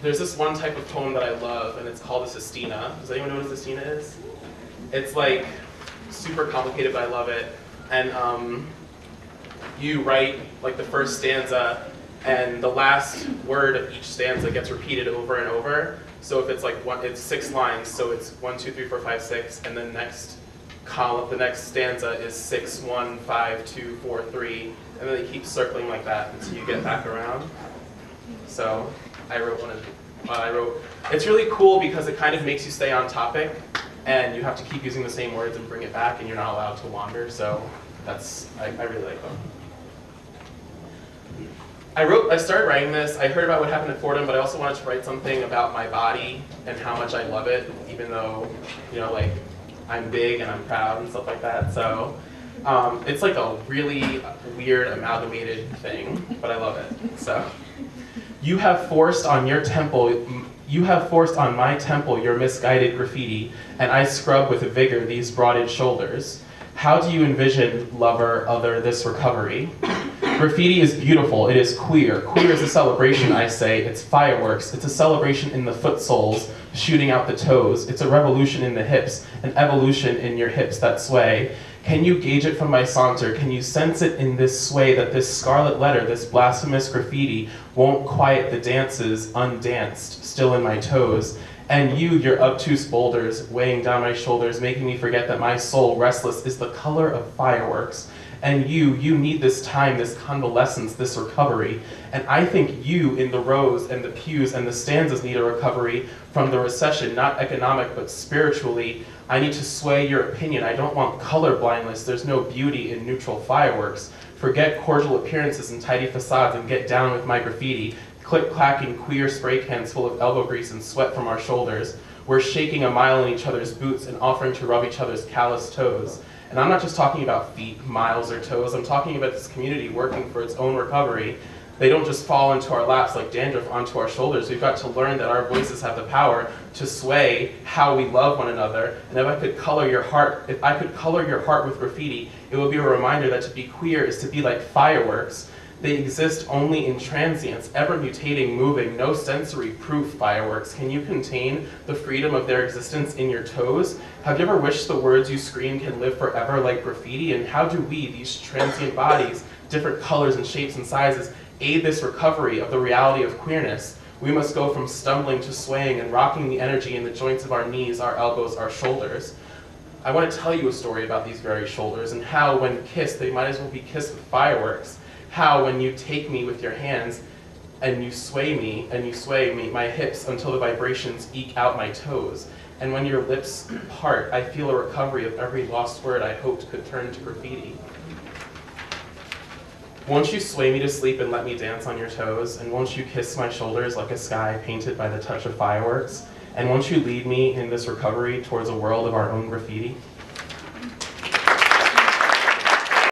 There's this one type of poem that I love, and it's called a sestina. Does anyone know what a sestina is? It's like super complicated, but I love it. And you write like the first stanza, and the last word of each stanza gets repeated over and over. So if it's like it's 6 lines, so it's 1, 2, 3, 4, 5, 6, and then the next stanza is 6, 1, 5, 2, 4, 3, and then they keep circling like that until you get back around. So I wrote it's really cool because it kind of makes you stay on topic, and you have to keep using the same words and bring it back, and you're not allowed to wander. So I really like them. I started writing this. I heard about what happened at Fordham, but I also wanted to write something about my body and how much I love it, even though, like, I'm big and I'm proud and stuff like that. So it's like a really weird amalgamated thing, but I love it. So you have forced on my temple your misguided graffiti, and I scrub with vigor these broadened shoulders. How do you envision, lover, other, this recovery? Graffiti is beautiful, it is queer. Queer is a celebration, I say, it's fireworks. It's a celebration in the foot soles, shooting out the toes. It's a revolution in the hips, an evolution in your hips that sway. Can you gauge it from my saunter? Can you sense it in this sway that this scarlet letter, this blasphemous graffiti, won't quiet the dances undanced, still in my toes? And you, your obtuse boulders, weighing down my shoulders, making me forget that my soul, restless, is the color of fireworks. And you need this time, this convalescence, this recovery. And I think you, in the rows and the pews and the stanzas, need a recovery from the recession, not economic, but spiritually. I need to sway your opinion. I don't want color blindness. There's no beauty in neutral fireworks. Forget cordial appearances and tidy facades and get down with my graffiti. Click-clacking queer spray cans full of elbow grease and sweat from our shoulders. We're shaking a mile in each other's boots and offering to rub each other's calloused toes. And I'm not just talking about feet, miles, or toes. I'm talking about this community working for its own recovery. They don't just fall into our laps like dandruff onto our shoulders. We've got to learn that our voices have the power to sway how we love one another. And if I could color your heart with graffiti, it would be a reminder that to be queer is to be like fireworks. They exist only in transience, ever mutating, moving, no sensory proof fireworks. Can you contain the freedom of their existence in your toes? Have you ever wished the words you scream can live forever like graffiti? And how do we, these transient bodies, different colors and shapes and sizes, aid this recovery of the reality of queerness? We must go from stumbling to swaying and rocking the energy in the joints of our knees, our elbows, our shoulders. I want to tell you a story about these very shoulders and how, when kissed, they might as well be kissed with fireworks. How, when you take me with your hands and you sway me, my hips until the vibrations eke out my toes. And when your lips part, I feel a recovery of every lost word I hoped could turn to graffiti. Won't you sway me to sleep and let me dance on your toes? And won't you kiss my shoulders like a sky painted by the touch of fireworks? And won't you lead me in this recovery towards a world of our own graffiti?